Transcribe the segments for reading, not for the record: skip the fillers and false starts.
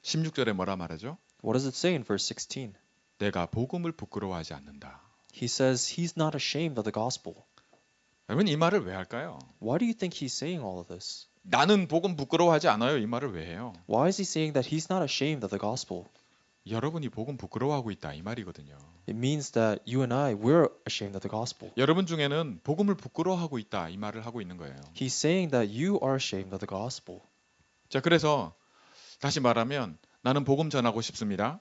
16절에 뭐라 말하죠? What does it say in verse 16? 내가 복음을 부끄러워하지 않는다. He says he's not ashamed of the gospel. 여러분 이 말을 왜 할까요? Why do you think he's saying all of this? 나는 복음 부끄러워하지 않아요. 이 말을 왜 해요? Why is he saying that he's not ashamed of the gospel? 여러분이 복음 부끄러워하고 있다 이 말이거든요. It means that you and I, we're ashamed of the gospel. 여러분 중에는 복음을 부끄러워하고 있다 이 말을 하고 있는 거예요. He's saying that you are ashamed of the gospel. 자, 그래서 다시 말하면 나는 복음 전하고 싶습니다.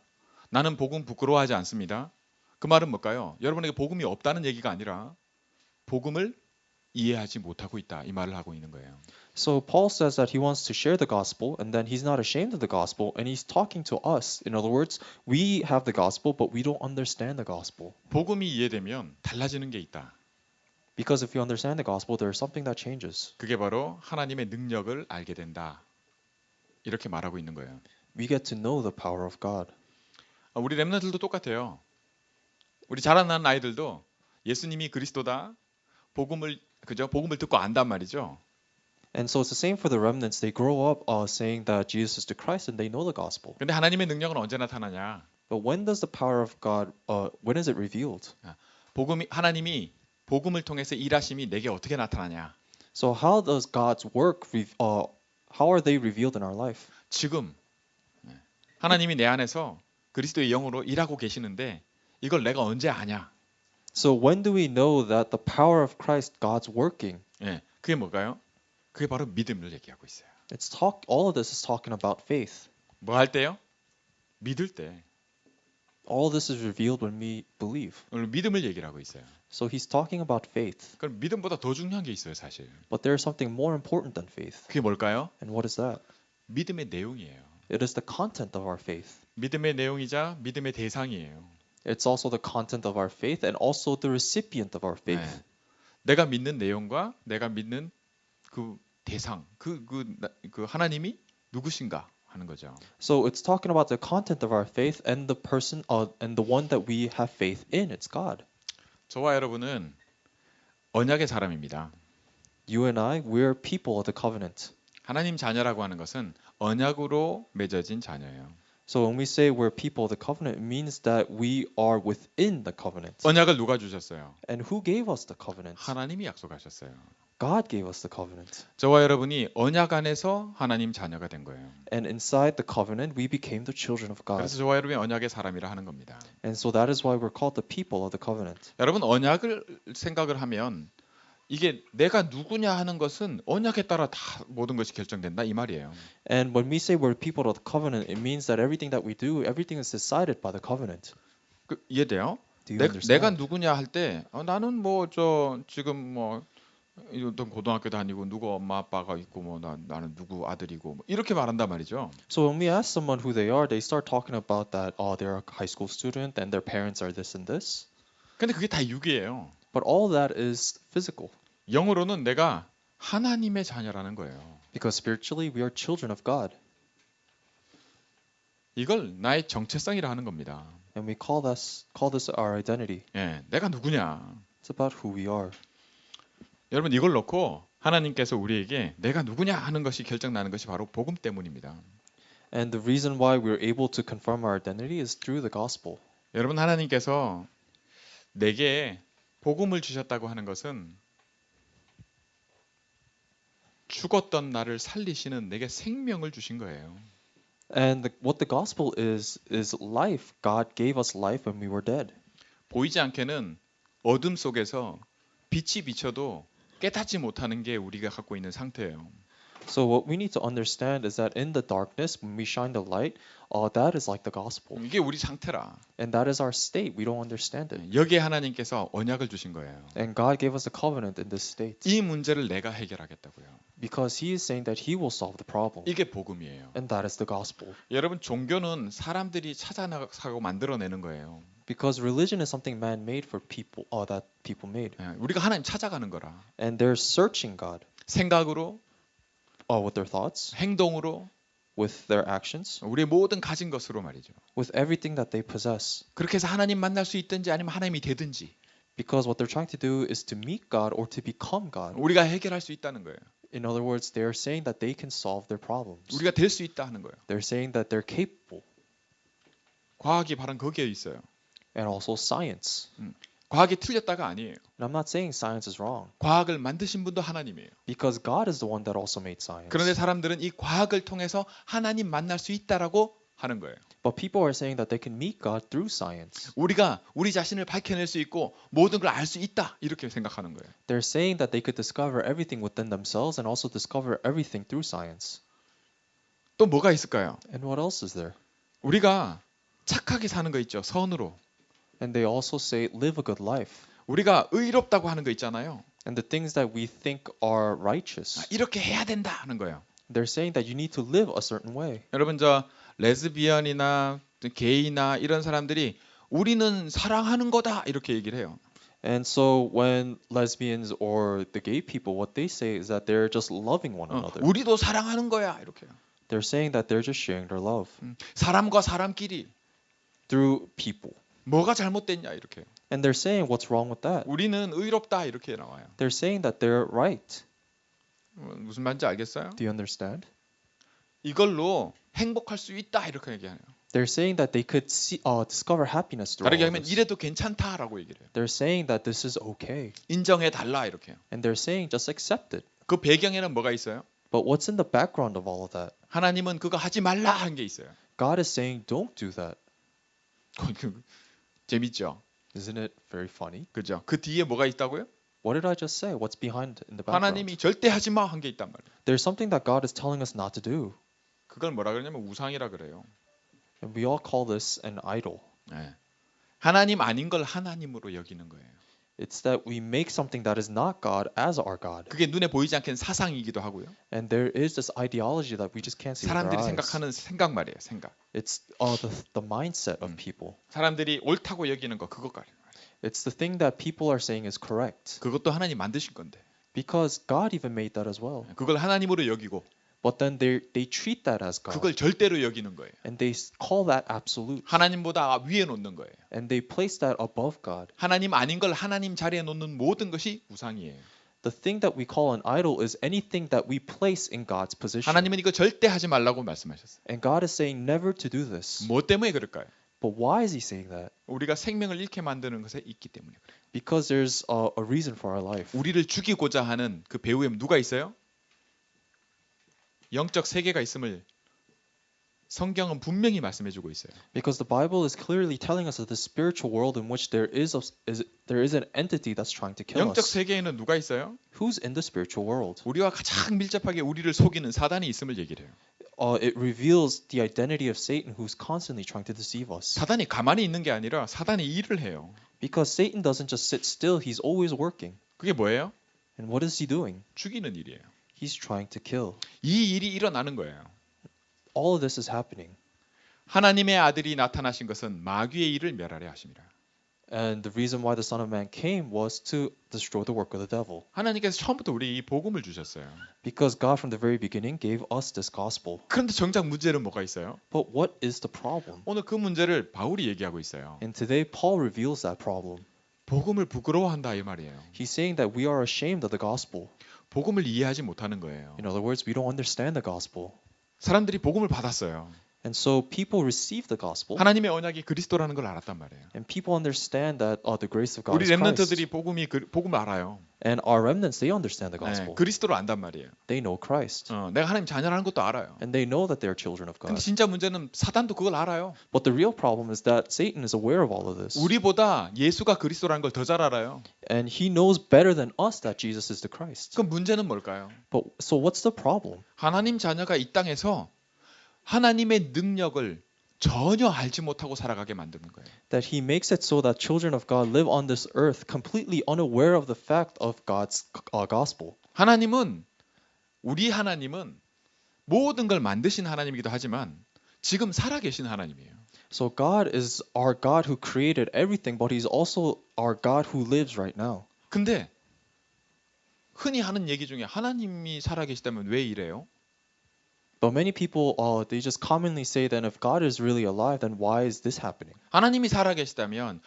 나는 복음 부끄러워하지 않습니다. 그 말은 뭘까요? 여러분에게 복음이 없다는 얘기가 아니라 복음을 이해하지 못하고 있다 이 말을 하고 있는 거예요. So Paul says that he wants to share the gospel and then he's not ashamed of the gospel and he's talking to us. In other words, we have the gospel but we don't understand the gospel. 복음이 이해되면 달라지는 게 있다. Because if you understand the gospel, there's something that changes. 그게 바로 하나님의 능력을 알게 된다. 이렇게 말하고 있는 거예요. We get to know the power of God. 우리 렘넌트들도 똑같아요. 우리 자라나는 아이들도 예수님이 그리스도다. 복음을 듣고 안단 말이죠. And so it's the same for the remnants. They grow up saying that Jesus is the Christ and they know the gospel. 근데 하나님의 능력은 언제 나타나냐? But when does the power of God, when is it revealed? 하나님이 복음을 통해서 일하심이 내게 어떻게 나타나냐? So how does God's work, how are they revealed in our life? 지금 하나님이 내 안에서 그리스도의 영으로 일하고 계시는데 이걸 내가 언제 아냐? So when do we know that the power of Christ, God's working? 그게 뭘까요? 그게 바로 믿음을 얘기하고 있어요. All of this is talking about faith. 뭐 할 때요? 믿을 때. All of this is revealed when we believe. 오늘 믿음을 얘기를 하고 있어요. So he's talking about faith. 그럼 믿음보다 더 중요한 게 있어요, 사실. But there's something more important than faith. 그게 뭘까요? And what is that? 믿음의 내용이에요. It is the content of our faith. 믿음의 내용이자 믿음의 대상이에요. It's also the content of our faith and also the recipient of our faith. 내가 믿는 내용과 내가 믿는 그 대상, 그 하나님이 누구신가 하는 거죠. So it's talking about the content of our faith and the person and the one that we have faith in. It's God. 저와 여러분은 언약의 사람입니다. You and I, we're people of the covenant. 하나님 자녀라고 하는 것은 언약으로 맺어진 자녀예요. So when we say we're people of the covenant, it means that we are within the covenant. 언약을 누가 주셨어요? And who gave us the covenant? 하나님이 약속하셨어요. God gave us the covenant. 저와 여러분이 언약 안에서 하나님 자녀가 된 거예요. And inside the covenant, we became the children of God. 그래서 저와 여러분이 언약의 사람이라 하는 겁니다. And so that is why we're called the people of the covenant. 여러분 언약을 생각을 하면 이게 내가 누구냐 하는 것은 언약에 따라 다 모든 것이 결정된다 이 말이에요. And when we say we're people of the covenant, it means that everything that we do, everything is decided by the covenant. 이해돼요? Do you 내가 understand? 누구냐 할 때 나는 지금 어떤 고등학교 다니고 누구 엄마 아빠가 있고 나는 누구 아들이고 이렇게 말한단 말이죠. So when we ask someone who they are, they start talking about that they're a high school student and their parents are this and this. 근데 그게 다 육이에요. But all that is physical. 영으로는 내가 하나님의 자녀라는 거예요. Because spiritually we are children of God. 이걸 나의 정체성이라 하는 겁니다. And we call this our identity. 내가 누구냐? It's about who we are. 여러분 이걸 놓고 하나님께서 우리에게 내가 누구냐 하는 것이 결정나는 것이 바로 복음 때문입니다. And the reason why we're able to confirm our identity is through the gospel. 여러분 하나님께서 내게 복음을 주셨다고 하는 것은 죽었던 나를 살리시는 내게 생명을 주신 거예요. And what the gospel is life. God gave us life when we were dead. 보이지 않게는 어둠 속에서 빛이 비쳐도 깨닫지 못하는 게 우리가 갖고 있는 상태예요. So what we need to understand is that in the darkness, when we shine the light, that is like the gospel. 이게 우리 상태라. And that is our state. We don't understand it. 여기에 하나님께서 언약을 주신 거예요. And God gave us a covenant in this state. 이 문제를 내가 해결하겠다고요. Because He is saying that He will solve the problem. 이게 복음이에요. And that is the gospel. 여러분 종교는 사람들이 찾아나가고 만들어내는 거예요. Because religion is something man made for people, that people made. 우리가 하나님 찾아가는 거라. And they're searching God. 생각으로, with their thoughts, 행동으로, with their actions, 우리의 모든 가진 것으로 말이죠. with everything that they possess. 그렇게 해서 하나님 만날 수 있든지 아니면 하나님이 되든지. Because what they're trying to do is to meet God or to become God. 우리가 해결할 수 있다는 거예요. In other words, they are saying that they can solve their problems. 우리가 될 수 있다 하는 거예요. They're saying that they're capable. 과학이 바로 거기에 있어요. And also science. 과학이 틀렸다가 아니에요. And I'm not saying science is wrong, 과학을 만드신 분도 하나님이에요. because God is the one that also made science. 그런데 사람들은 이 과학을 통해서 하나님 만날 수 있다라고 하는 거예요. But people are saying that they can meet God through science. 우리가 우리 자신을 밝혀낼 수 있고 모든 걸 알 수 있다 이렇게 생각하는 거예요. They're saying that they could discover everything within themselves and also discover everything through science. 또 뭐가 있을까요? And what else is there? 우리가 착하게 사는 거 있죠. 선으로. And they also say live a good life. 우리가 의롭다고 하는 거 있잖아요. And the things that we think are righteous. 이렇게 해야 된다 하는 거예요. They're saying that you need to live a certain way. 여러분 저 레즈비언이나 게이나 이런 사람들이 우리는 사랑하는 거다 이렇게 얘기를 해요. And so when lesbians or the gay people, what they say is that they're just loving one another. 우리도 사랑하는 거야 이렇게. They're saying that they're just sharing their love 사람과 사람끼리 through people. 뭐가 잘못됐냐 이렇게. And they're saying what's wrong with that? 우리는 의롭다 이렇게 나와요. They're saying that they're right. 무슨 말인지 알겠어요? Do you understand? 이걸로 행복할 수 있다 이렇게 얘기해요. They're saying that they could discover happiness through 다르게 all 하면 this. 이래도 괜찮다라고 얘기를 해요. They're saying that this is okay. 인정해 달라 이렇게. And they're saying just accept it. 그 배경에는 뭐가 있어요? But what's in the background of all of that? 하나님은 그거 하지 말라 하는 게 있어요. God is saying don't do that. 재밌죠? Isn't it very funny? 그죠? 그 뒤에 뭐가 있다고요? What did I just say? What's behind in the background? 하나님이 절대 하지 마 한 게 있단 말이에요. There's something that God is telling us not to do. 그걸 뭐라 그러냐면 우상이라 그래요. And we all call this an idol. 네. 하나님 아닌 걸 하나님으로 여기는 거예요. It's that we make something that is not God as our God. 그게 눈에 보이지 않게는 사상이기도 하고요. And there is this ideology that we just can't see with our 사람들이 eyes. 생각하는 생각 말이에요. 생각. It's the mindset of people. 사람들이 옳다고 여기는 거 그것까지. It's the thing that people are saying is correct. 그것도 하나님 만드신 건데. Because God even made that as well. 그걸 하나님으로 여기고 But then they treat that as God. 그걸 절대로 여기는 거예요. And they call that absolute. 하나님보다 위에 놓는 거예요. And they place that above God. 하나님 아닌 걸 하나님 자리에 놓는 모든 것이 우상이에요. The thing that we call an idol is anything that we place in God's position. 하나님은 이거 절대 하지 말라고 말씀하셨어요. And God is saying never to do this. 뭐 때문에 그럴까요? But why is he saying that? 우리가 생명을 잃게 만드는 것에 있기 때문에 그래요. Because there's a reason for our life. 우리를 죽이고자 하는 그 배후에 누가 있어요? 영적 세계가 있음을 성경은 분명히 말씀해주고 있어요. Because the Bible is clearly telling us of the spiritual world in which there is an entity that's trying to kill 영적 us. 세계에는 누가 있어요? Who's in the spiritual world? 우리와 가장 밀접하게 우리를 속이는 사단이 있음을 얘기를 해요. It reveals the identity of Satan, who's constantly trying to deceive us. 사단이 가만히 있는 게 아니라 사단이 일을 해요. Because Satan doesn't just sit still; he's always working. 그게 뭐예요? And what is he doing? 죽이는 일이에요. He's trying to kill. 이 일이 일어나는 거예요. All of this is happening. 하나님의 아들이 나타나신 것은 마귀의 일을 멸하려 하심이라. And the reason why the Son of Man came was to destroy the work of the devil. 하나님께서 처음부터 우리 이 복음을 주셨어요. Because God from the very beginning gave us this gospel. 그런데 정작 문제는 뭐가 있어요? But what is the problem? 오늘 그 문제를 바울이 얘기하고 있어요. And today Paul reveals that problem. 복음을 부끄러워한다 이 말이에요. He's saying that we are ashamed of the gospel. 복음을 이해하지 못하는 거예요. In other words, we don't understand the gospel. 사람들이 복음을 받았어요. And so people receive the gospel. 하나님의 언약이 그리스도라는 걸 알았단 말이에요. And people understand that the grace of God 우리 is Christ. 렘넌트들이 복음을 알아요. And our remnants, they understand the 네, gospel. 그리스도를 안단 말이에요. They know Christ. 내가 하나님 자녀라는 것도 알아요. And they know that they are children of 근데 God. 진짜 문제는 사단도 그걸 알아요. But the real problem is that Satan is aware of all of this. 우리보다 예수가 그리스도라는 걸 더 잘 알아요. And he knows better than us that Jesus is the Christ. 그럼 문제는 뭘까요? But so what's the problem? 하나님 자녀가 이 땅에서 하나님의 능력을 전혀 알지 못하고 살아가게 만드는 거예요. That he makes it so that children of God live on this earth completely unaware of the fact of God's gospel. 우리 하나님은 모든 걸 만드신 하나님이기도 하지만 지금 살아계신 하나님이에요. So God is our God who created everything, but he's also our God who lives right now. 근데 흔히 하는 얘기 중에 하나님이 살아계시다면 왜 이래요? But many people, they just commonly say then if God is really alive, then why is this happening? 하나님이 살아계시다면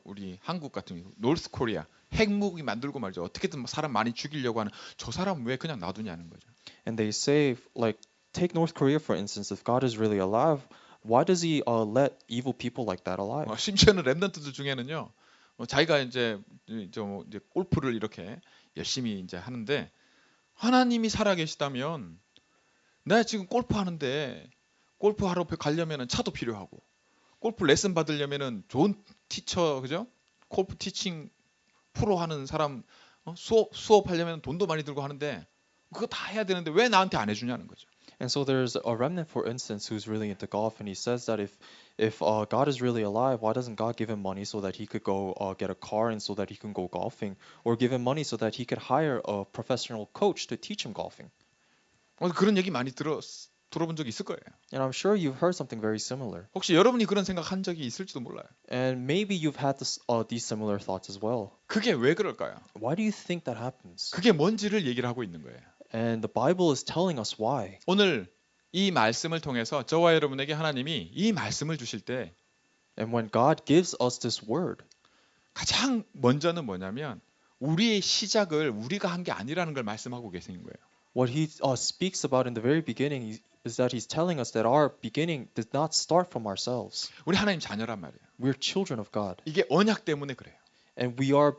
우리 한국 같은 노스 코리아 핵무기 만들고 말이죠. 어떻게든 사람 많이 죽이려고 하는 저 사람 왜 그냥 놔두냐는 거죠. And they say, like, take North Korea for instance. If God is really alive, why does He let evil people like that alive? 심지어는 랩런트들 중에는요. 자기가 이제 이제 골프를 이렇게 열심히 이제 하는데 하나님이 살아계시다면 내가 지금 골프 하는데 골프 하러 가려면은 차도 필요하고 골프 레슨 받으려면은 좋은 티처 그죠? 골프 티칭 프로 하는 사람 수업하려면 돈도 많이 들고 하는데 그거 다 해야 되는데 왜 나한테 안 해주냐는 거죠. And so there's a remnant, for instance, who's really into golf, and he says that if God is really alive, why doesn't God give him money so that he could go get a car and so that he can go golfing, or give him money so that he could hire a professional coach to teach him golfing? 그런 얘기 많이 들어본 적 있을 거예요. And I'm sure you've heard something very similar, 혹시 여러분이 그런 생각 한 적이 있을지도 몰라요. and maybe you've had these similar thoughts as well. 그게 왜 그럴까요? Why do you think that happens? 그게 뭔지를 얘기를 하고 있는 거예요. And the Bible is telling us why. 오늘 이 말씀을 통해서 저와 여러분에게 하나님이 이 말씀을 주실 때 And when God gives us this word, 가장 먼저는 뭐냐면 우리의 시작을 우리가 한 게 아니라는 걸 말씀하고 계신 거예요. what He speaks about in the very beginning is that He's telling us that our beginning did not start from ourselves. 우리 하나님 자녀란 말이에요. We're children of God, 이게 언약 때문에 그래요. and we are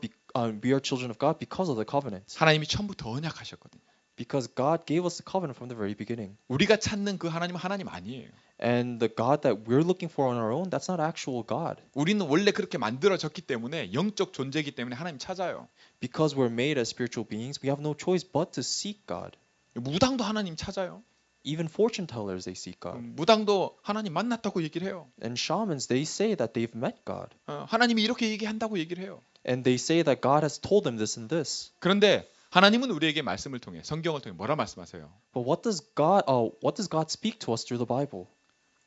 children of God because of the covenant. 하나님이 처음부터 언약하셨거든요. Because God gave us the covenant from the very beginning. 우리가 찾는 그 하나님은 하나님 아니에요. And the God that we're looking for on our own, that's not actual God. 우리는 원래 그렇게 만들어졌기 때문에 영적 존재이기 때문에 하나님 찾아요. Because we're made as spiritual beings, we have no choice but to seek God. 무당도 하나님 찾아요. Even fortune tellers, they seek God. 무당도 하나님 만났다고 얘기를 해요. And shamans, they say that they've met God. 하나님이 이렇게 얘기한다고 얘기를 해요. And they say that God has told them this and this. 그런데 하나님은 우리에게 말씀을 통해 성경을 통해 뭐라 말씀하세요? But what does God speak to us through the Bible?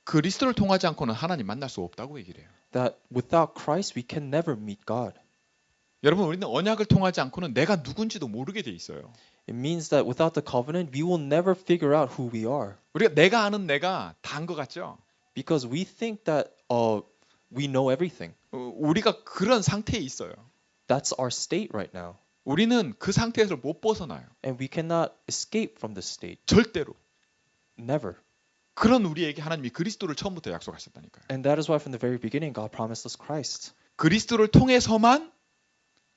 그리스도를 통하지 않고는 하나님 만날 수 없다고 얘기를 해요. That without Christ, we can never meet God. 여러분 우리는 언약을 통하지 않고는 내가 누군지도 모르게 돼 있어요. It means that without the covenant, we will never figure out who we are. 우리가 내가 아는 내가 다인 것 같죠? Because we think that we know everything. 우리가 그런 상태에 있어요. That's our state right now. 우리는 그 상태에서 못 벗어나요. And we cannot escape from this state. 절대로. Never. 그런 우리에게 하나님이 그리스도를 처음부터 약속하셨다니까요. And that is why from the very beginning, God promised us Christ. 그리스도를 통해서만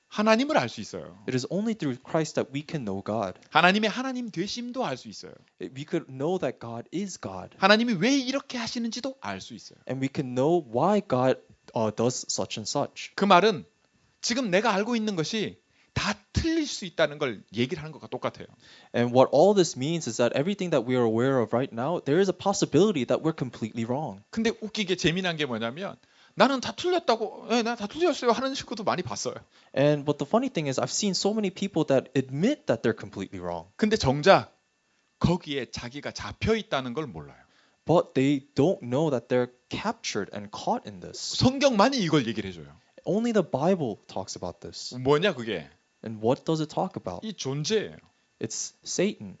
하나님을 알 수 있어요. It is only through Christ that we can know God. 하나님의 하나님 되심도 알 수 있어요. We could know that God is God. 하나님이 왜 이렇게 하시는지도 알 수 있어요. And we can know why God does such and such. 그 말은 지금 내가 알고 있는 것이 다 틀릴 수 있다는 걸 얘기를 하는 것과 똑같아요. And what all this means is that everything that we are aware of right now, there is a possibility that we're completely wrong. 근데 웃기게 재미난 게 뭐냐면 나는 다 틀렸다고, 나 다 틀렸어요 하는 친구도 많이 봤어요. And but the funny thing is I've seen so many people that admit that they're completely wrong. 근데 정작 거기에 자기가 잡혀 있다는 걸 몰라요. But they don't know that they're captured and caught in this. 성경만이 이걸 얘기를 해줘요. Only the Bible talks about this. 뭐냐 그게? And what does it talk about? 이 존재예요. It's Satan.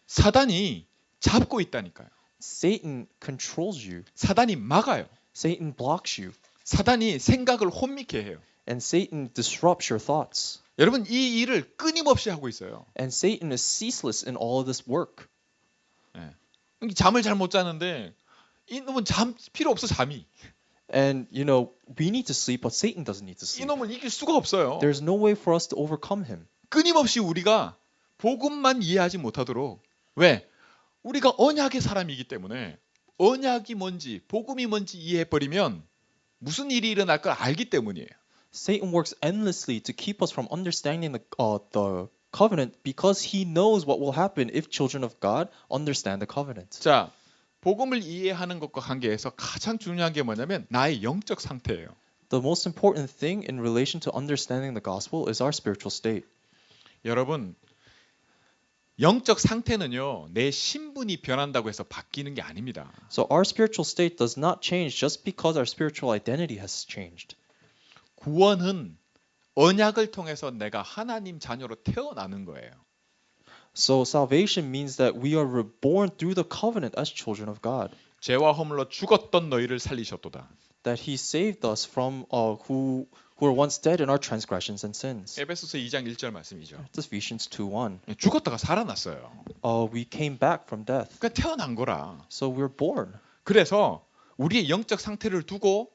사단이 잡고 있다니까요. Satan controls you. 사단이 막아요. Satan blocks you. 사단이 생각을 혼미케 해요. And Satan disrupts your thoughts. 여러분 이 일을 끊임없이 하고 있어요. And Satan is ceaseless in all of this work. 잠을 잘 못 자는데 이놈은 잠 필요 없어 잠이. And you know, we need to sleep, but Satan doesn't need to sleep. 이놈을 이길 수가 없어요. There's no way for us to overcome him. 끊임없이 우리가 복음만 이해하지 못하도록 왜? 우리가 언약의 사람이기 때문에 언약이 뭔지 복음이 뭔지 이해해버리면 무슨 일이 일어날 걸 알기 때문이에요. Satan works endlessly to keep us from understanding the covenant because he knows what will happen if children of God understand the covenant. 자, 복음을 이해하는 것과 관계해서 가장 중요한 게 뭐냐면 나의 영적 상태예요. The most important thing in relation to understanding the gospel is our spiritual state. 여러분, 영적 상태는요, 내 신분이 변한다고 해서 바뀌는 게 아닙니다. So our spiritual state does not change just because our spiritual identity has changed. 구원은 언약을 통해서 내가 하나님 자녀로 태어나는 거예요. So salvation means that we are reborn through the covenant as children of God. 죄와 허물로 죽었던 너희를 살리셨도다. That He saved us from who who were once dead in our transgressions and sins. 에베소서 2장 1절 말씀이죠. That's Ephesians 2:1. 죽었다가 살아났어요. We came back from death. 그러니까 태어난 거라. So we're born. 그래서 우리의 영적 상태를 두고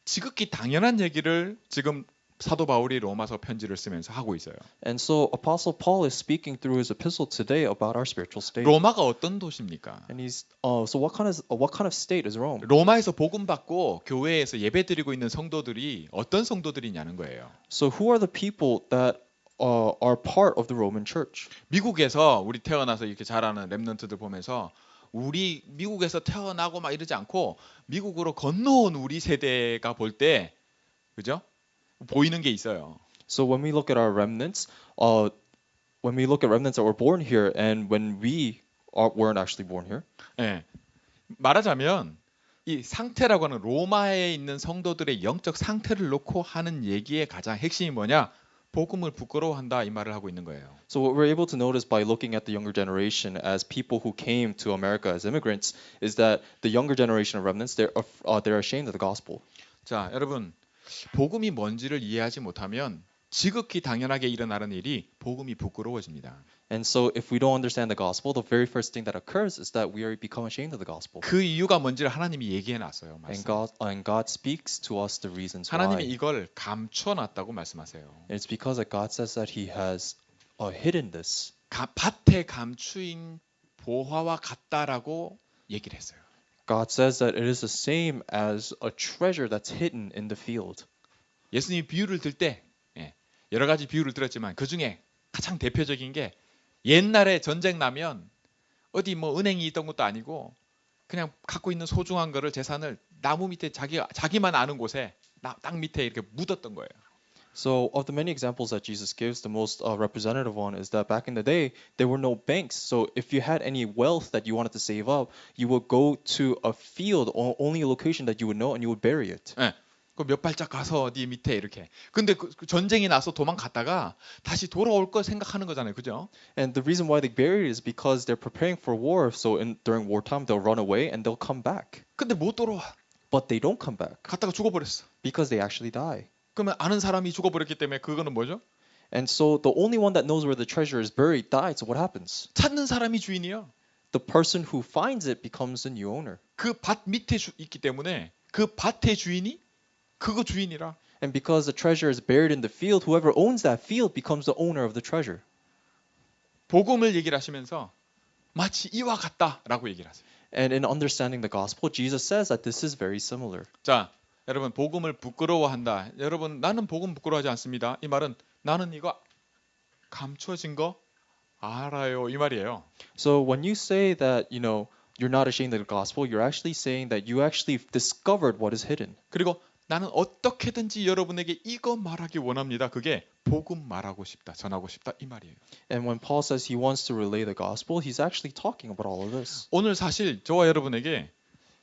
지극히 당연한 얘기를 지금 사도 바울이 로마서 편지를 쓰면서 하고 있어요. And so Apostle Paul is speaking through his epistle today about our spiritual state. 로마가 어떤 도시입니까? And he's so what kind of state is Rome? 로마에서 복음 받고 교회에서 예배드리고 있는 성도들이 어떤 성도들이냐는 거예요. So who are the people that are part of the Roman church? 미국에서 우리 태어나서 이렇게 자라는 렘넌트들 보면서 우리 미국에서 태어나고 막 이러지 않고 미국으로 건너온 우리 세대가 볼 때 그죠? 보이는 게 있어요. So when we look at our remnants, when we look at remnants that were born here, and when we weren't actually born here. 예. 말하자면 이 상태라고 하는 로마에 있는 성도들의 영적 상태를 놓고 하는 얘기의 가장 핵심이 뭐냐? 복음을 부끄러워한다 이 말을 하고 있는 거예요. So what we're able to notice by looking at the younger generation as people who came to America as immigrants is that the younger generation of remnants they're ashamed of the gospel. 자, 여러분 복음이 뭔지를 이해하지 못하면 지극히 당연하게 일어나는 일이 복음이 부끄러워집니다. And so if we don't understand the gospel, the very first thing that occurs is that we become ashamed of the gospel. 그 이유가 뭔지를 하나님이 얘기해 놨어요. And God speaks to us the reasons 하나님이 why. 이걸 감춰 놨다고 말씀하세요. And it's because that God says that He has hidden this. 밭에 감추인 보화와 같다라고 얘기를 했어요. God says that it is the same as a treasure that's hidden in the field. 예수님이 비유를 들 때 여러 가지 비유를 들었지만 그 중에 가장 대표적인 게 옛날에 전쟁 나면 어디 뭐 은행이 있던 것도 아니고 그냥 갖고 있는 소중한 거를 재산을 나무 밑에 자기만 아는 곳에 땅 밑에 이렇게 묻었던 거예요. So of the many examples that Jesus gives, the most representative one is that back in the day, there were no banks. So if you had any wealth that you wanted to save up, you would go to a field or only a location that you would know and you would bury it. 그 몇 발짝 가서 어디 밑에 이렇게. 근데 그 전쟁이 나서 도망갔다가 다시 돌아올 거 생각하는 거잖아요. 그죠? And the reason why they bury it is because they're preparing for war. So during wartime, they'll run away and they'll come back. 근데 못 돌아와. But they don't come back 갔다가 죽어버렸어. because they actually die. 그러면 아는 사람이 죽어버렸기 때문에 그거는 뭐죠? And so the only one that knows where the treasure is buried died. So what happens? 찾는 사람이 주인이요. The person who finds it becomes the new owner. 그 밭 밑에 있기 때문에 그 밭의 주인이 그거 주인이라. And because the treasure is buried in the field, whoever owns that field becomes the owner of the treasure. 복음을 얘기를 하시면서 마치 이와 같다라고 얘기를 하세요. And in understanding the gospel, Jesus says that this is very similar. 자, 여러분 복음을 부끄러워한다. 여러분 나는 복음 부끄러워하지 않습니다. 이 말은 나는 이거 감춰진 거 알아요 이 말이에요. So when you say that, you're not ashamed of the gospel, you're actually saying that you actually discovered what is hidden. 그리고 나는 어떻게든지 여러분에게 이거 말하기 원합니다. 그게 복음 말하고 싶다, 전하고 싶다 이 말이에요. And when Paul says he wants to relay the gospel, he's actually talking about all of this. 오늘 사실 저와 여러분에게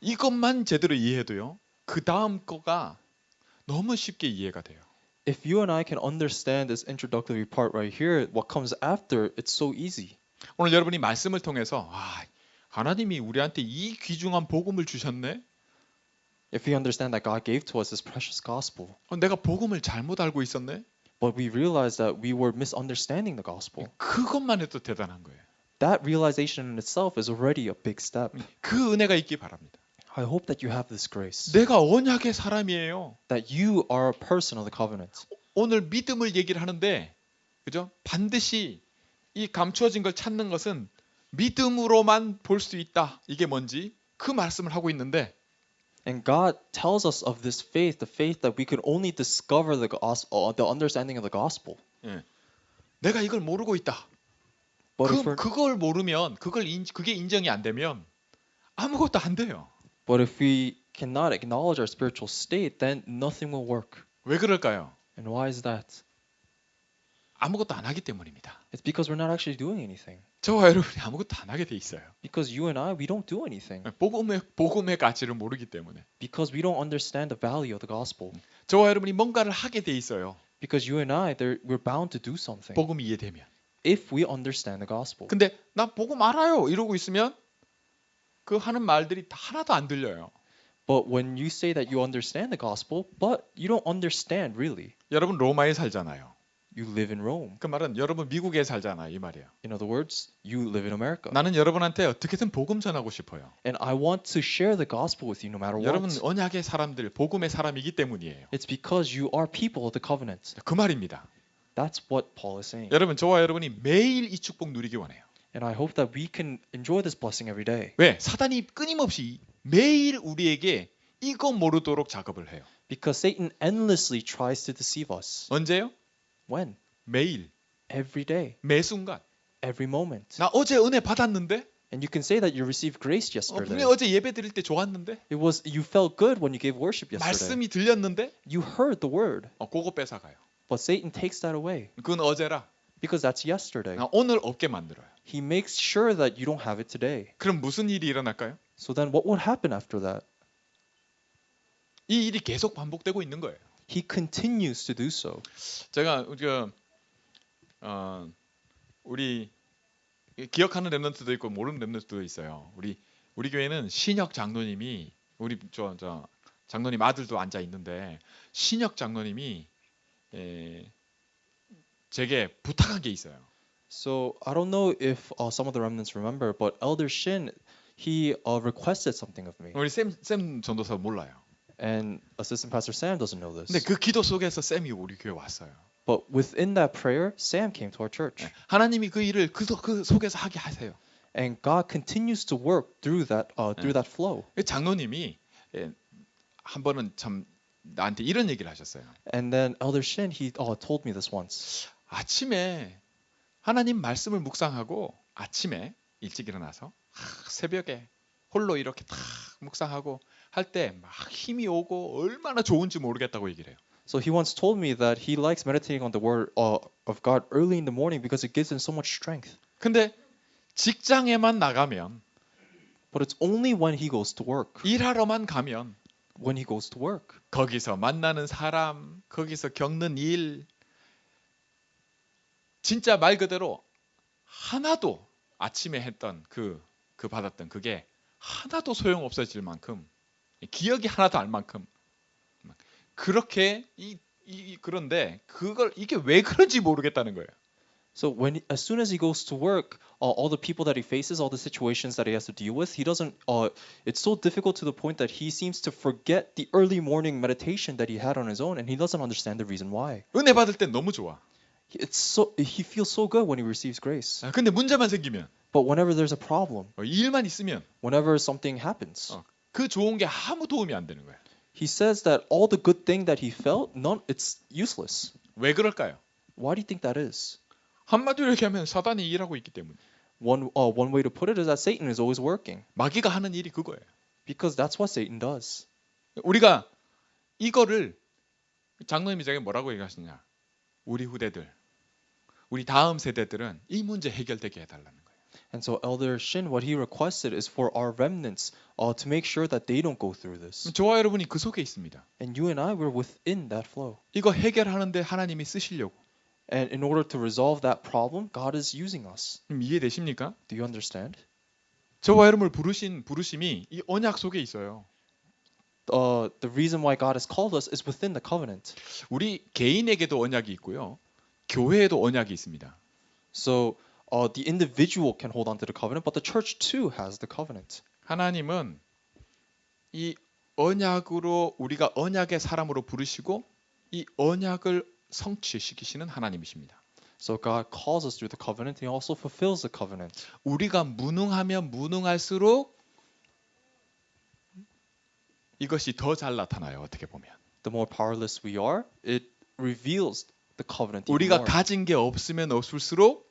이것만 제대로 이해해도요. 그 다음 거가 너무 쉽게 이해가 돼요. If you and I can understand this introductory part right here, what comes after, it's so easy. 오늘 여러분이 말씀을 통해서 하나님이 우리한테 이 귀중한 복음을 주셨네. If we understand that God gave to us this precious gospel, 내가 복음을 잘못 알고 있었네. but we realize that we were misunderstanding the gospel. 그것만 해도 대단한 거예요. That realization in itself is already a big step. 그 은혜가 있기 바랍니다. I hope that you have this grace. 내가 언약의 사람이에요. That you are a person of the covenant. 오늘 믿음을 얘기를 하는데, 그죠? 반드시 이 감추어진 걸 찾는 것은 믿음으로만 볼 수 있다. 이게 뭔지 그 말씀을 하고 있는데, And God tells us of this faith, the faith that we could only discover the understanding of the gospel. 내가 이걸 모르고 있다. 그걸 모르면 그게 인정이 안 되면 아무것도 안 돼요. But if we cannot acknowledge our spiritual state, then nothing will work. 왜 그럴까요? And why is that? 아무것도 안 하기 때문입니다. It's because we're not actually doing anything. 저와 여러분이 아무것도 안 하게 돼 있어요. Because you and I, we don't do anything. 복음의 가치를 모르기 때문에. Because we don't understand the value of the gospel. 저와 여러분이 뭔가를 하게 돼 있어요. Because you and I, we're bound to do something. 복음이 이해되면. If we understand the gospel. 근데 나 복음 알아요 이러고 있으면 그 하는 말들이 하나도 안 들려요. But when you say that you understand the gospel, but you don't understand really. 여러분 로마에 살잖아요. You live in Rome. 그 말은 여러분 미국에 살잖아요. 이 말이에요. In other words, you live in America. 나는 여러분한테 어떻게든 복음 전하고 싶어요. And I want to share the gospel with you no matter 여러분 what. 언약의 사람들, 복음의 사람이기 때문이에요. It's because you are people of the covenant. 그 말입니다. That's what Paul is saying. 여러분 저와 여러분이 매일 이 축복 누리기 원해요. And I hope that we can enjoy this blessing every day. 왜? 사단이 끊임없이 매일 우리에게 이거 모르도록 작업을 해요. Because Satan endlessly tries to deceive us. 언제요? When? 매일, Every day. 매 순간. Every moment. 나 어제 은혜 받았는데? And you can say that you received grace yesterday. 분명히 어제 예배 드릴 때 좋았는데? It was you felt good when you gave worship yesterday. 말씀이 들렸는데? You heard the word. 그거 뺏어가요. But Satan takes that away 그건 어제라. because that's yesterday. 나 오늘 없게 만들어요. He makes sure that you don't have it today. 그럼 무슨 일이 일어날까요? So then what would happen after that? 이 일이 계속 반복되고 있는 거예요. He continues to do so. 제가 우리 기억하는 렘넌트도 있고 모르는 렘넌트도 있어요. 우리 교회는 신혁 장로님이 우리 저 장로님 아들도 앉아 있는데 신혁 장로님이 제게 부탁한 게 있어요. So I don't know if some of the remnants remember, but Elder Shin, he requested something of me, 우리 샘 전도사 몰라요. and Assistant Pastor Sam doesn't know this. 근데 그 기도 속에서 샘이 우리 교회 왔어요. But within that prayer, Sam came to our church, 하나님이 그 일을 그 속에서 하게 하세요. and God continues to work through that flow. 장로님이 한 번은 참 나한테 이런 얘기를 하셨어요. And then Elder Shin, he told me this once. 아침에 하나님 말씀을 묵상하고 아침에 일찍 일어나서 새벽에 홀로 이렇게 탁 묵상하고 할 때 막 힘이 오고 얼마나 좋은지 모르겠다고 얘기를 해요. So he once told me that he likes meditating on the word of God early in the morning because it gives him so much strength. 근데 직장에만 나가면 But it's only when he goes to work. 일하러만 가면 When he goes to work. 거기서 만나는 사람, 거기서 겪는 일 진짜 말 그대로 하나도 아침에 했던 그 받았던 그게 하나도 소용 없어질 만큼 기억이 하나도 안 만큼 그렇게 그런데 이게 왜 그런지 모르겠다는 거예요. So as soon as he goes to work, all the people that he faces, all the situations that he has to deal with, he doesn't. It's so difficult to the point that he seems to forget the early morning meditation that he had on his own, and he doesn't understand the reason why. 은혜 받을 땐 너무 좋아. He feels so good when he receives grace. 근데 문제만 생기면 But whenever there's a problem, 일만 있으면 whenever something happens, 그 좋은 게 아무 도움이 안 되는 거예요. he says that all the good thing that he felt, it's useless. 왜 그럴까요? Why do you think that is? 한마디로 얘기하면 사단이 일하고 있기 때문에. One way to put it is that Satan is always working 마귀가 하는 일이 그거예요. because that's what Satan does. 우리가 이거를 장로님이 제가 뭐라고 얘기하시냐? 우리 후대들, 우리 다음 세대들은 이 문제 해결되게 해달라는 거예요. And so Elder Shin, what he requested is for our remnants to make sure that they don't go through this. 저와 여러분이 그 속에 있습니다. And you and I were within that flow. 이거 해결하는데 하나님이 쓰시려고. And in order to resolve that problem, God is using us. 이해되십니까? Do you understand? 저와 여러분을 부르신 부르심이 이 언약 속에 있어요. The reason why God has called us is within the covenant. 우리 개인에게도 언약이 있고요. 교회에도 언약이 있습니다. So the individual can hold on to the covenant, but the church too has the covenant. 하나님은 이 언약으로 우리가 언약의 사람으로 부르시고 이 언약을 성취시키시는 하나님이십니다. So God calls us through the covenant, and He also fulfills the covenant. 우리가 무능하면 무능할수록 이것이 더 잘 나타나요. 어떻게 보면. The more powerless we are, it reveals the covenant even 우리가 more. 가진 게 없으면 없을수록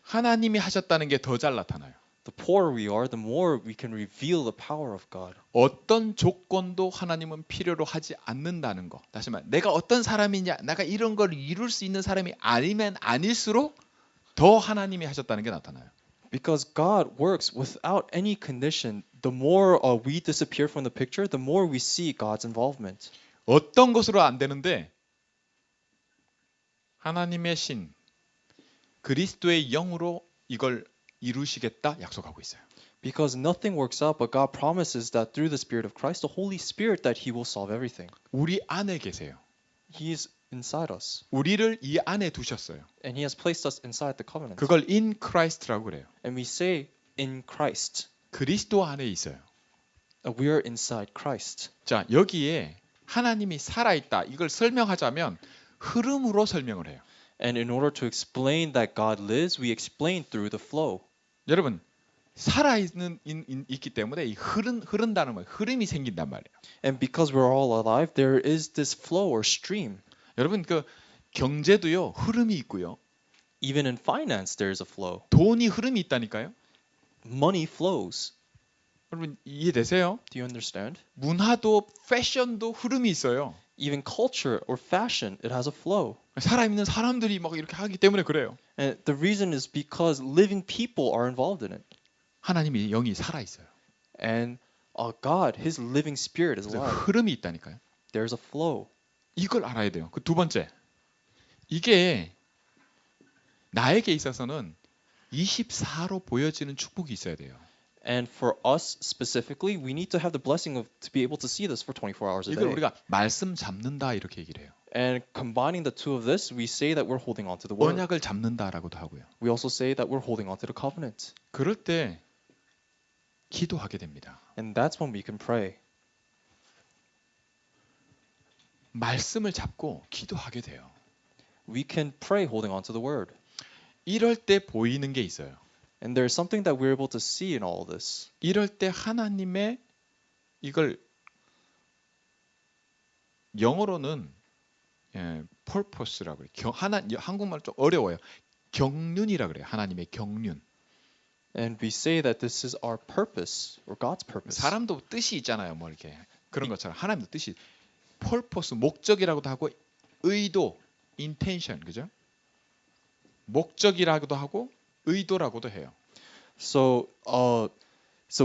하나님이 하셨다는 게 더 잘 나타나요. The poorer we are, the more we can reveal the power of God. 어떤 조건도 하나님은 필요로 하지 않는다는 거. 다시 말해, 내가 어떤 사람이냐, 내가 이런 걸 이룰 수 있는 사람이 아니면 아닐수록 더 하나님이 하셨다는 게 나타나요. Because God works without any condition, the more we disappear from the picture, the more we see God's involvement. 어떤 것으로 안 되는데 하나님의 신, 그리스도의 영으로 이걸 이루시겠다 약속하고 있어요. Because nothing works out, but God promises that through the Spirit of Christ, the Holy Spirit, that He will solve everything. 우리 안에 계세요. He is inside us, 우리를 이 안에 두셨어요. and He has placed us inside the covenant. 그걸 in Christ라고 그래요. And we say in Christ. 그리스도 안에 있어요. We are inside Christ. 자, 여기에 하나님이 살아있다. 이걸 설명하자면 흐름으로 설명을 해요. And in order to explain that God lives, we explain through the flow. 여러분, 살아있는 있기 때문에 이 흐른다는 말, 흐름이 생긴단 말이에요. And because we're all alive, there is this flow or stream. 여러분, 그 경제도요, 흐름이 있고요. Even in finance, there is a flow. 돈이 흐름이 있다니까요. Money flows. 여러분, 이해되세요? Do you understand? 문화도 패션도 흐름이 있어요. Even culture or fashion, it has a flow. 살아있는 사람들이 막 이렇게 하기 때문에 그래요. And the reason is because living people are involved in it. 하나님이 영이 살아있어요. And God, His living spirit is 그래서 alive. 흐름이 있다니까요. There's a flow. 이걸 알아야 돼요. 그 두 번째, 이게 나에게 있어서는 24로 보여지는 축복이 있어야 돼요. And for us specifically, we need to have the blessing of to be able to see this for 24 hours a 이걸 day. 우리가 말씀 잡는다 이렇게 얘기를 해요. And combining the two of this, we say that we're holding on to the word. 언약을 잡는다라고도 하고요. We also say that we're holding on to the covenant. 그럴 때 기도하게 됩니다. And that's when we can pray. 말씀을 잡고 기도하게 돼요. We can pray holding on to the word. 이럴 때 보이는 게 있어요. And there's something that we're able to see in all of this. 이럴 때 하나님의 이걸 영어로는 purpose라고 그래요. 한국말 좀 어려워요. 경륜이라 그래요. 하나님의 경륜. And we say that this is our purpose or God's purpose. 사람도 뜻이 있잖아요. 뭐 이렇게 그런 것처럼 하나님도 뜻이 purpose 목적이라고도 하고 의도 intention 그죠? 목적이라고도 하고 의도라고도 해요. So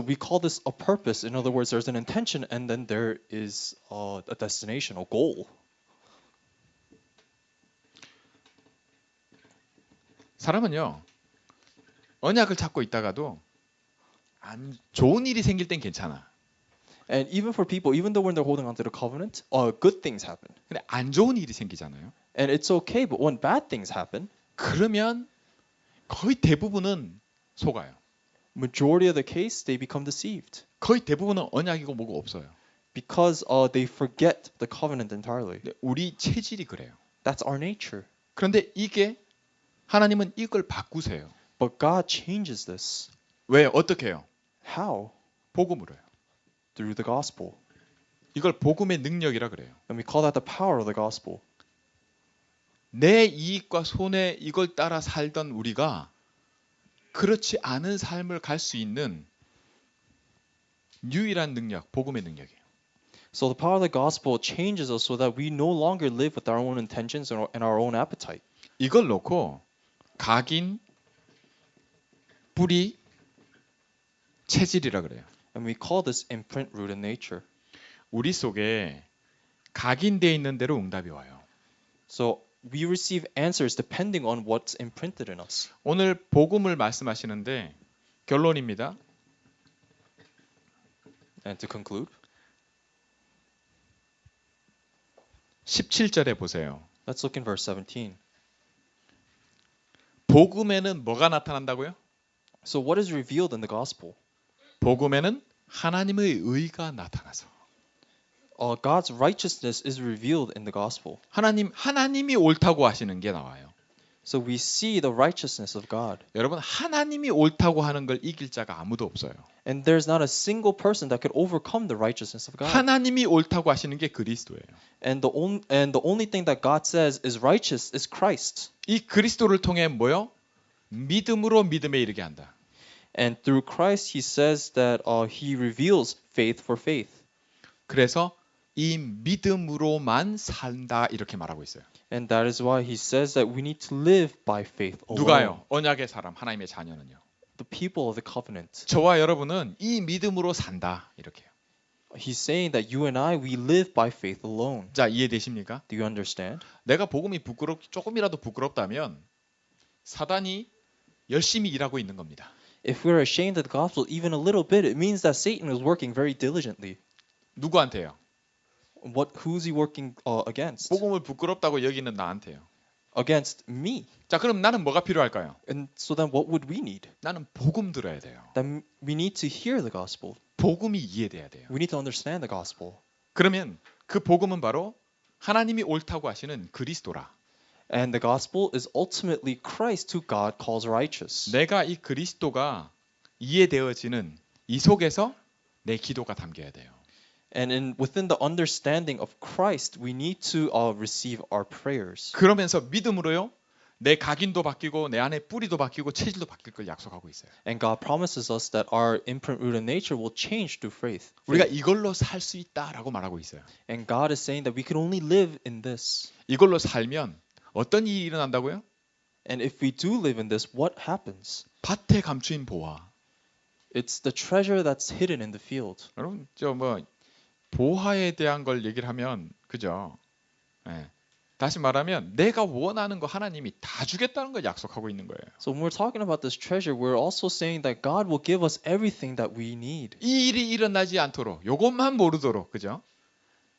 we call this a purpose. In other words, there's an intention, and then there is a destination, a goal. 사람은요 언약을 잡고 있다가도 안 좋은 일이 생길 땐 괜찮아. And even for people, even though when they're holding on to the covenant, good things happen. 근데 안 좋은 일이 생기잖아요. And it's okay, but when bad things happen, 그러면 거의 대부분은 속아요. majority of the case, they become deceived 거의 대부분은 언약이고 뭐고 없어요. because they forget the covenant entirely. 근데 우리 체질이 그래요. That's our nature. 그런데 이게 하나님은 이걸 바꾸세요. But God changes this. 왜? 어떻게 해요? How? 복음으로요. Through the gospel. 이걸 복음의 능력이라 그래요. And we call that the power of the gospel. 내 이익과 손해 이걸 따라 살던 우리가 그렇지 않은 삶을 갈 수 있는 유일한 능력, 복음의 능력이에요. So the power of the gospel changes us so that we no longer live with our own intentions and our own appetite. 이걸 놓고 각인, 뿌리, 체질이라 그래요. And we call this imprint rooted nature. 우리 속에 각인되어 있는 대로 응답이 와요. So we receive answers depending on what's imprinted in us. 오늘 복음을 말씀하시는데 결론입니다. And to conclude, 17절에 보세요. let's look in verse 17. 복음에는 뭐가 나타난다고요? So what is revealed in the gospel? 복음에는 하나님의 의가 나타나서 God's righteousness is revealed in the gospel. 하나님이 옳다고 하시는 게 나와요. So we see the righteousness of God. 여러분 하나님이 옳다고 하는 걸 이길 자가 아무도 없어요. And there's not a single person that could overcome the righteousness of God. 하나님이 옳다고 하시는 게 그리스도예요. And the only thing that God says is righteous is Christ. 이 그리스도를 통해 뭐요? 믿음으로 믿음에 이르게 한다. And through Christ, He says that He reveals faith for faith. 그래서 이 믿음으로만 산다 이렇게 말하고 있어요. And that is why He says that we need to live by faith alone. 누가요? 언약의 사람, 하나님의 자녀는요. The people of the covenant. 저와 여러분은 이 믿음으로 산다 이렇게요. He's saying that you and I, we live by faith alone. 자 이해되십니까? Do you understand? 내가 복음이 조금이라도 부끄럽다면 사단이 열심히 일하고 있는 겁니다. If we're ashamed of the gospel even a little bit, it means that Satan is working very diligently. 누구한테요? Who's he working against? 복음을 부끄럽다고 여기는 나한테요. Against me. 자, 그럼 나는 뭐가 필요할까요? And so then what would we need? 나는 복음 들어야 돼요. Then we need to hear the gospel. 복음이 이해돼야 돼요. We need to understand the gospel. 그러면 그 복음은 바로 하나님이 옳다고 하시는 그리스도라. And the gospel is ultimately Christ who God calls righteous. 내가 이 그리스도가 이해되어지는 이 속에서 내 기도가 담겨야 돼요. And within the understanding of Christ, we need to receive our prayers. 그러면서 믿음으로요. 내 각인도 바뀌고 내 안에 뿌리도 바뀌고 체질도 바뀔 걸 약속하고 있어요. And God promises us that our imprint rooted nature will change through faith. 우리가 이걸로 살 수 있다라고 말하고 있어요. And God is saying that we can only live in this. 이걸로 살면 어떤 일이 일어난다고요? And if we do live in this, what happens? 밭에 감추인 보화. It's the treasure that's hidden in the field. 여러분 저 뭐 보화에 대한 걸 얘기를 하면 그죠? 예. 다시 말하면 내가 원하는 거 하나님이 다 주겠다는 걸 약속하고 있는 거예요. So when we're talking about this treasure, we're also saying that God will give us everything that we need. 이 일이 일어나지 않도록 요것만 모르도록 그죠?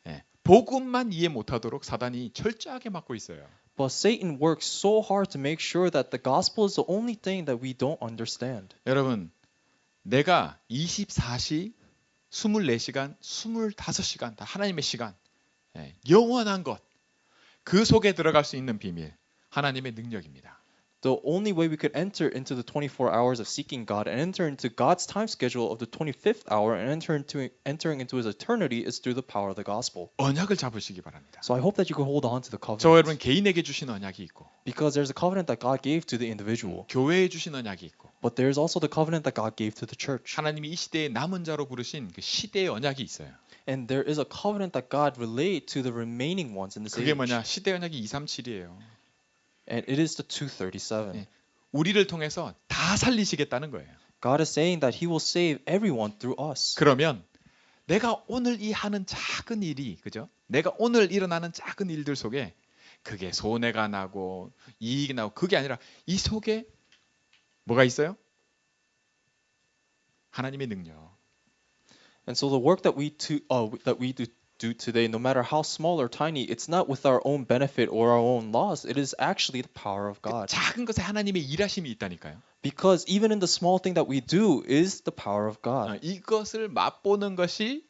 예. 복음만 이해 못하도록 사단이 철저하게 막고 있어요. But Satan works so hard to make sure that the gospel is the only thing that we don't understand. 여러분 내가 24시 24시간 25시간 다 하나님의 시간 예. 영원한 것 그 속에 들어갈 수 있는 비밀 하나님의 능력입니다. The only way we could enter into the 24 hours of seeking God and enter into God's time schedule of the 25th hour and entering into his eternity is through the power of the gospel. 언약을 잡으시기 바랍니다. So I hope that you can hold on to the 저 covenant. 여러분 개인에게 주신 언약이 있고 Because there's a covenant that God gave to the individual. 교회에 주신 언약이 있고 But there's also the covenant that God gave to the church. 하나님이 이 시대의 남은 자로 부르신 그 시대의 언약이 있어요. And there is a covenant that God relayed to the remaining ones in this 그게 age. 뭐냐? 시대 언약이 237이에요. And it is the 237. 네. 우리를 통해서 다 살리시겠다는 거예요. God is saying that he will save everyone through us. 그러면 내가 오늘 이 하는 작은 일이 그죠? 내가 오늘 일어나는 작은 일들 속에 그게 손해가 나고 이익이 나고 그게 아니라 이 속에 뭐가 있어요? 하나님의 능력. And so the work that we do today, no matter how small or tiny, it's not with our own benefit or our own loss. It is actually the power of 그 God. 작은 것에 하나님의 일하심이 있다니까요. Because even in the small thing that we do is the power of God. 이것을 맛보는 것이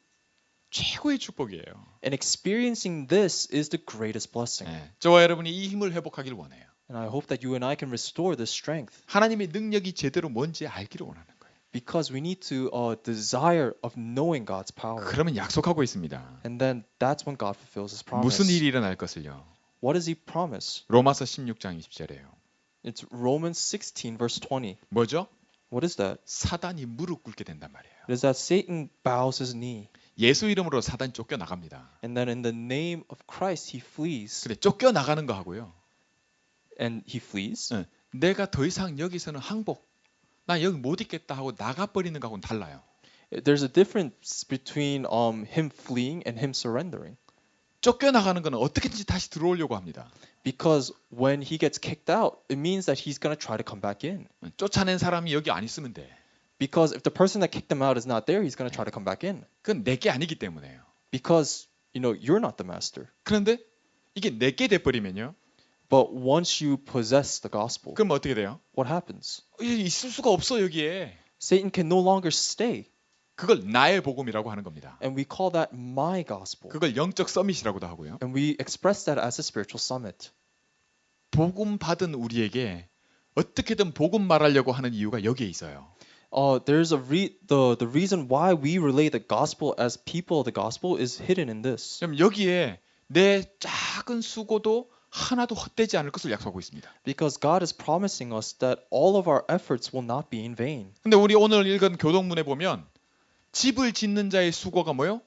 최고의 축복이에요. And experiencing this is the greatest blessing. 네. 저와 여러분이 이 힘을 회복하기를 원해요. And I hope that you and I can restore this strength. 하나님의 능력이 제대로 뭔지 알기를 원하는 거예요. Because we need to desire of knowing God's power. 그러면 약속하고 있습니다. And then that's when God fulfills His promise. 무슨 일이 일어날 것을요? What does He promise? 로마서 16장 20절이에요. It's Romans 16 verse 20. 뭐죠? What is that? 사단이 무릎 꿇게 된단 말이에요. It is that Satan bows his knee. 예수 이름으로 사단이 쫓겨나갑니다. And then in the name of Christ he flees. 근데 쫓겨나가는 거 하고요. And he flees. 네. 내가 더 이상 여기서는 항복 나 여기 못 있겠다 하고 나가버리는 거하고는 달라요. There's a difference between him fleeing and him surrendering. 쫓겨나가는 거는 어떻게든지 다시 들어오려고 합니다. Because when he gets kicked out, it means that he's going to try to come back in. 쫓아낸 사람이 여기 안 있으면 돼. Because if the person that kicked him out is not there, he's going to try to come back in. 그건 내게 아니기 때문에요. Because, you're not the master. 그런데 이게 내게 돼버리면요. But once you possess the gospel, 그럼 어떻게 돼요? what happens? 있을 수가 없어 여기에. Satan can no longer stay. 그걸 나의 복음이라고 하는 겁니다. And we call that my gospel. 그걸 영적 서밋이라고도 하고요. And we express that as a spiritual summit. 복음 받은 우리에게 어떻게든 복음 말하려고 하는 이유가 여기에 있어요. There's the reason why we relay the gospel as people of the gospel is hidden in this. 그럼 여기에 내 작은 수고도 하나도 헛되지 않을 것을 약속하고 있습니다. Because God is promising us that all of our efforts will not be in vain. 근데 우리 오늘 읽은 교동문에 보면 집을 짓는 자의 수고가 뭐요?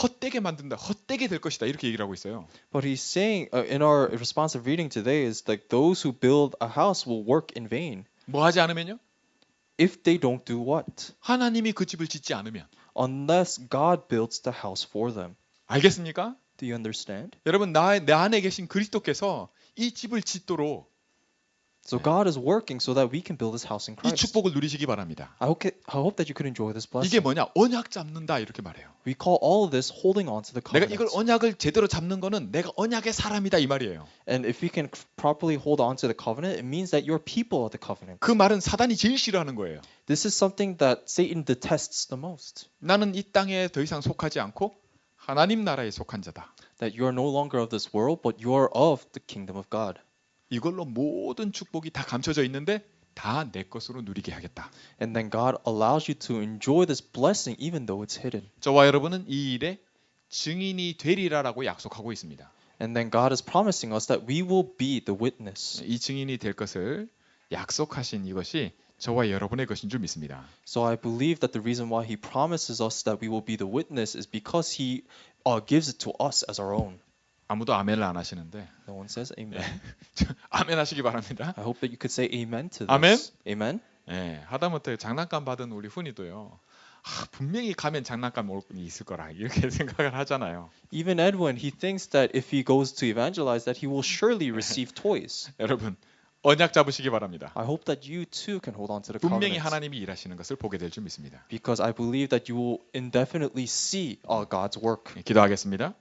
헛되게 만든다. 헛되게 될 것이다. 이렇게 얘기를 하고 있어요. But he's saying in our responsive reading today is like those who build a house will work in vain. 뭐 하지 않으면요? If they don't do what? 하나님이 그 집을 짓지 않으면. Unless God builds the house for them. 알겠습니까? Do you understand? 여러분 내 안에 계신 그리스도께서 이 집을 짓도록 So God is working so that we can build this house in 이 Christ. 축복을 누리시기 바랍니다. I hope that you could enjoy this 이게 blessing. 뭐냐? 언약 잡는다 이렇게 말해요. We call all of this holding on to the 내가 이걸 covenant. 언약을 제대로 잡는 거는 내가 언약의 사람이다 이 말이에요. And if we can properly hold on to the covenant, it means that you're people of the covenant. 그 말은 사단이 제일 싫어하는 거예요. This is something that Satan detests the most. 나는 이 땅에 더 이상 속하지 않고 하나님 나라에 속한 자다. That you are no longer of this world, but you are of the kingdom of God. 이걸로 모든 축복이 다 감춰져 있는데 다 내 것으로 누리게 하겠다. And then God allows you to enjoy this blessing even though it's hidden. 저와 여러분은 이 일에 증인이 되리라라고 약속하고 있습니다. And then God is promising us that we will be the witness. 이 증인이 될 것을 약속하신 이것이 저와 여러분의 것인 줄 믿습니다. So I believe that the reason why He promises us that we will be the witness is because He gives it to us as our own. 아무도 아멘을 안 하시는데 No one says amen. 아멘 하시기 바랍니다. I hope that you could say amen to this. 아멘? Amen. 예, 하다못해 장난감 받은 우리 훈이도요. 분명히 가면 장난감 올 있을 거라 이렇게 생각을 하잖아요. Even Edwin, he thinks that if he goes to evangelize, that he will surely receive toys. 여러분 언약 잡으시기 바랍니다. I hope that you too can hold on to the 분명히 covenant. 하나님이 일하시는 것을 보게 될 줄 믿습니다. Because I believe that you will indefinitely see God's work. 기도하겠습니다.